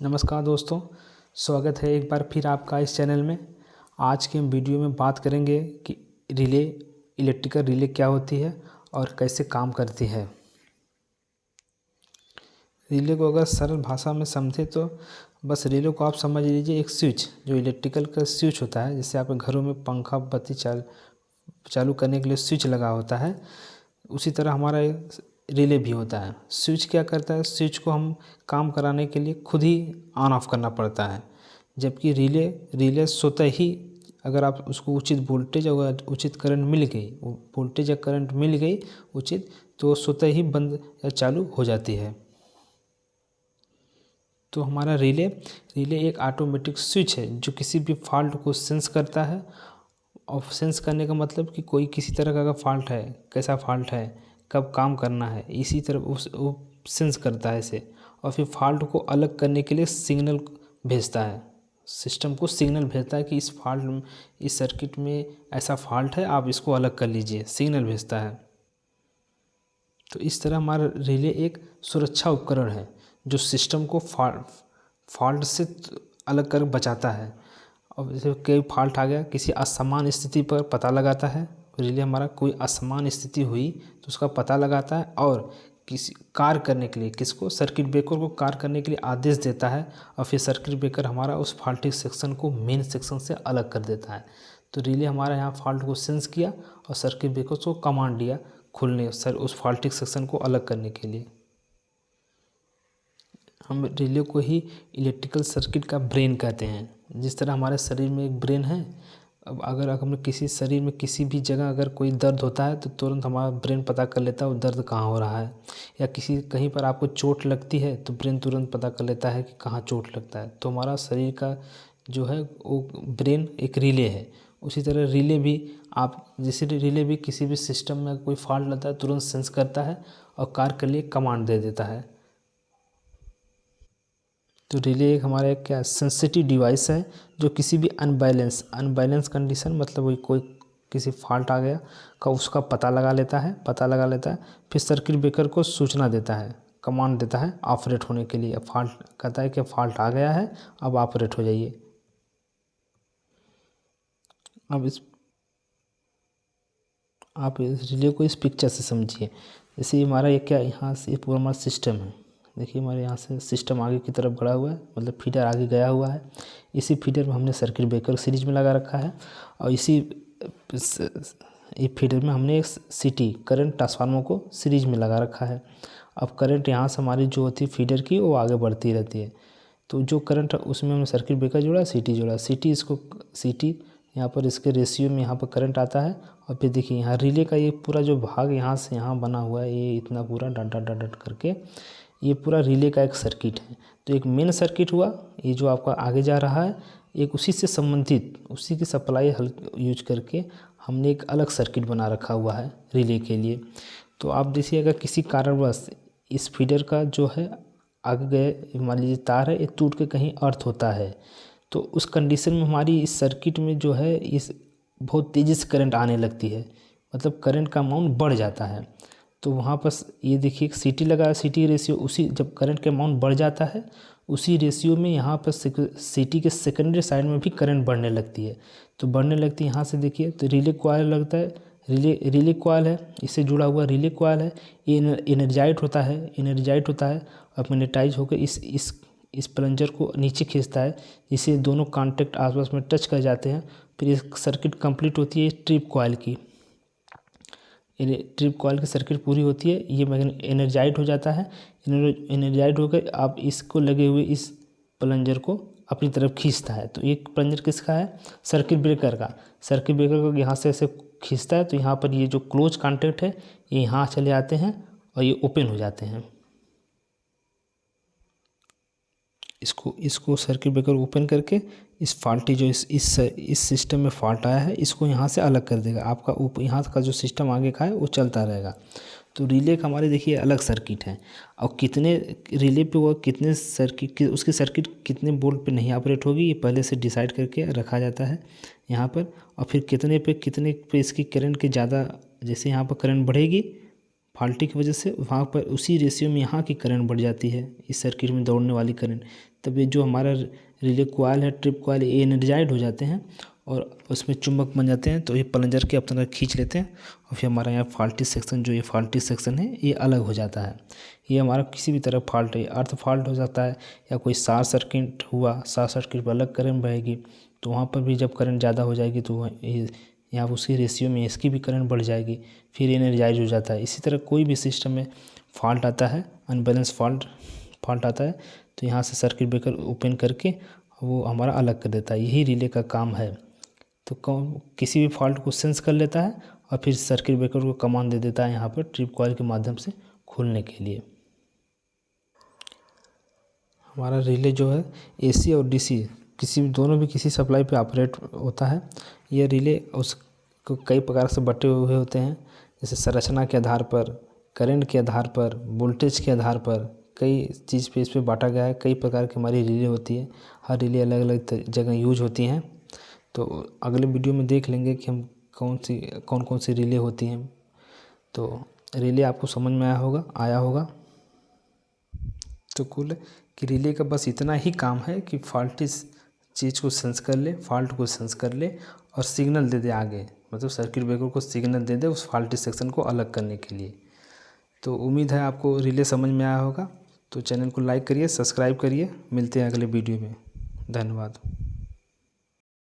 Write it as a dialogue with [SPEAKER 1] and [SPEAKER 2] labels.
[SPEAKER 1] नमस्कार दोस्तों, स्वागत है एक बार फिर आपका इस चैनल में। आज के वीडियो में बात करेंगे कि रिले, इलेक्ट्रिकल रिले क्या होती है और कैसे काम करती है। रिले को अगर सरल भाषा में समझे तो बस रिले को आप समझ लीजिए एक स्विच, जो इलेक्ट्रिकल का स्विच होता है। जैसे आपके घरों में पंखा बत्ती चालू करने के लिए स्विच लगा होता है, उसी तरह हमारा रिले भी होता है। स्विच क्या करता है, स्विच को हम काम कराने के लिए खुद ही ऑन ऑफ करना पड़ता है, जबकि रिले स्वतः ही अगर आप उसको उचित वोल्टेज और उचित करंट मिल गई, वोल्टेज या करंट मिल गई उचित, तो स्वतः ही बंद या चालू हो जाती है। तो हमारा रिले एक ऑटोमेटिक स्विच है जो किसी भी फॉल्ट को सेंस करता है। और सेंस करने का मतलब कि कोई किसी तरह का अगर फॉल्ट है, कैसा फॉल्ट है, कब काम करना है, इसी तरह वो सेंस करता है इसे। और फिर फॉल्ट को अलग करने के लिए सिग्नल भेजता है, सिस्टम को सिग्नल भेजता है कि इस सर्किट में ऐसा फॉल्ट है, आप इसको अलग कर लीजिए, सिग्नल भेजता है। तो इस तरह हमारा रिले एक सुरक्षा उपकरण है जो सिस्टम को फॉल्ट से अलग कर बचाता है। और जैसे कोई फॉल्ट आ गया, किसी असमान स्थिति पर पता लगाता है। रिले हमारा कोई असमान स्थिति हुई तो उसका पता लगाता है और किसी कार्य करने के लिए सर्किट ब्रेकर को कार्य करने के लिए आदेश देता है। और फिर सर्किट ब्रेकर हमारा उस फॉल्टी सेक्शन को मेन सेक्शन से अलग कर देता है। तो रिले हमारा यहाँ फॉल्ट को सेंस किया और सर्किट ब्रेकर को कमांड दिया उस फॉल्टी सेक्शन को अलग करने के लिए। हम रिले को ही इलेक्ट्रिकल सर्किट का ब्रेन कहते हैं। जिस तरह हमारे शरीर में एक ब्रेन है, अब अगर हमें किसी शरीर में किसी भी जगह अगर कोई दर्द होता है तो तुरंत हमारा ब्रेन पता कर लेता है वो दर्द कहाँ हो रहा है। या कहीं पर आपको चोट लगती है तो ब्रेन तुरंत पता कर लेता है कि कहाँ चोट लगता है। तो हमारा शरीर का जो है वो ब्रेन एक रिले है। उसी तरह रिले भी रिले भी किसी भी सिस्टम में कोई फॉल्ट लगता है तुरंत सेंस करता है और कार्य के लिए कमांड दे देता है। तो रिले एक हमारा एक क्या सेंसिटिव डिवाइस है जो किसी भी अनबैलेंस कंडीशन, मतलब वही कोई किसी फॉल्ट आ गया का उसका पता लगा लेता है। फिर सर्किट ब्रेकर को सूचना देता है, कमांड देता है ऑपरेट होने के लिए। फॉल्ट कहता है कि फॉल्ट आ गया है, अब ऑपरेट हो जाइए। अब आप इस रिले को इस पिक्चर से समझिए। जैसे हमारा ये क्या, यहाँ से पूरा हमारा सिस्टम है। देखिए हमारे यहाँ से सिस्टम आगे की तरफ बढ़ा हुआ है, मतलब फीडर आगे गया हुआ है। इसी फीडर में हमने सर्किट ब्रेकर सीरीज में लगा रखा है और इसी फीडर में हमने एक करंट ट्रांसफार्मर को सीरीज में लगा रखा है। अब करंट यहाँ से हमारी जो होती है फीडर की, वो आगे बढ़ती रहती है। तो जो करंट उसमें हमने सर्किट ब्रेकर जोड़ा, जोड़ा, यहाँ पर इसके रेशियो में यहाँ पर करंट आता है। और फिर देखिए यहाँ रिले का ये पूरा जो भाग यहाँ से यहाँ बना हुआ है, ये इतना पूरा डट डट डट करके ये पूरा रिले का एक सर्किट है। तो एक मेन सर्किट हुआ, ये जो आपका आगे जा रहा है, एक उसी से संबंधित उसी की सप्लाई यूज करके हमने एक अलग सर्किट बना रखा हुआ है रिले के लिए। तो आप देखिए अगर किसी कारणवश इस फीडर का जो है आगे गए, मान लीजिए तार है, ये टूट के कहीं अर्थ होता है, तो उस कंडीशन में हमारी इस सर्किट में जो है इस बहुत तेज़ी से करंट आने लगती है, मतलब करंट का अमाउंट बढ़ जाता है। तो वहाँ पर ये देखिए सीटी लगा है, सीटी रेशियो, उसी जब करंट का अमाउंट बढ़ जाता है उसी रेशियो में यहाँ पर सीटी के सेकेंडरी साइड में भी करंट बढ़ने लगती है। तो बढ़ने लगती है यहाँ से देखिए, तो रिले कॉइल लगता है, रिले कॉइल है, इससे जुड़ा हुआ रिले कॉइल है। ये एनर्जाइट होता है और मैग्नेटाइज होकर इस प्लंजर को नीचे खींचता है, जिससे दोनों कॉन्टैक्ट आपस में टच कर जाते हैं। फिर ये सर्किट कंप्लीट होती है ट्रिप कॉइल की। ट्रिप कॉइल की सर्किट पूरी होती है, ये एनर्जाइट हो जाता है। एनर्जाइट होकर आप इसको लगे हुए इस प्लंजर को अपनी तरफ खींचता है। तो ये प्लंजर किसका है, सर्किट ब्रेकर का। सर्किट ब्रेकर को यहाँ से ऐसे खींचता है तो यहाँ पर ये जो क्लोज कॉन्टैक्ट है ये यहाँ चले आते हैं और ये ओपन हो जाते हैं। इसको सर्किट ब्रेकर ओपन करके इस फॉल्टी जो इस सिस्टम में फॉल्ट आया है इसको यहाँ से अलग कर देगा। आपका यहाँ का जो सिस्टम आगे का है वो चलता रहेगा। तो रिले का हमारे देखिए अलग सर्किट है, और कितने रिले पे वो कितने सर्किट उसकी सर्किट कितने वोल्ट पे नहीं ऑपरेट होगी ये पहले से डिसाइड करके रखा जाता है यहाँ पर। और फिर कितने पे इसकी करंट के ज़्यादा, जैसे यहाँ पर करंट बढ़ेगी फॉल्टी की वजह से, वहाँ पर उसी रेशियो में यहाँ की करंट बढ़ जाती है, इस सर्किट में दौड़ने वाली करंट। तब ये जो हमारा रिले कॉइल है, ट्रिप कॉइल, ये एनर्जाइड हो जाते हैं और उसमें चुंबक बन जाते हैं। तो ये प्लंजर के अपना खींच लेते हैं और फिर हमारा यहाँ फॉल्टी सेक्शन, जो ये फॉल्टी सेक्शन है, ये अलग हो जाता है। ये हमारा किसी भी तरह फॉल्ट है, अर्थ फॉल्ट हो जाता है या कोई शॉर्ट सर्किट हुआ, शॉर्ट सर्किट पर अलग करंट बहेगी, तो वहाँ पर भी जब करंट ज़्यादा हो जाएगी तो यहाँ उसी रेशियो में इसकी भी करंट बढ़ जाएगी, फिर एनर्जाइज हो जाता है। इसी तरह कोई भी सिस्टम में फॉल्ट आता है, अनबैलेंस फॉल्ट आता है, तो यहाँ से सर्किट ब्रेकर ओपन करके वो हमारा अलग कर देता है। यही रिले का काम है। तो किसी भी फॉल्ट को सेंस कर लेता है और फिर सर्किट ब्रेकर को कमांड दे देता है यहाँ पर ट्रिप कॉइल के माध्यम से खोलने के लिए। हमारा रिले जो है एसी और डीसी दोनों भी किसी सप्लाई पे ऑपरेट होता है। ये रिले उसको कई प्रकार से बटे हुए होते हैं, जैसे संरचना के आधार पर, करंट के आधार पर, वोल्टेज के आधार पर, कई चीज़ पे इस पे बांटा गया है। कई प्रकार की हमारी रिले होती है, हर रिले अलग अलग जगह यूज होती हैं। तो अगले वीडियो में देख लेंगे कि हम कौन कौन सी रिले होती हैं। तो रिले आपको समझ में आया होगा। तो कुल कि रिले का बस इतना ही काम है कि फॉल्टी चीज़ को सेंस कर ले, फॉल्ट को सेंस कर ले और सिग्नल दे दे आगे, मतलब सर्किट ब्रेकर को सिग्नल दे दे उस फॉल्टी सेक्शन को अलग करने के लिए। तो उम्मीद है आपको रिले समझ में आया होगा। तो चैनल को लाइक करिए, सब्सक्राइब करिए। मिलते हैं अगले वीडियो में। धन्यवाद।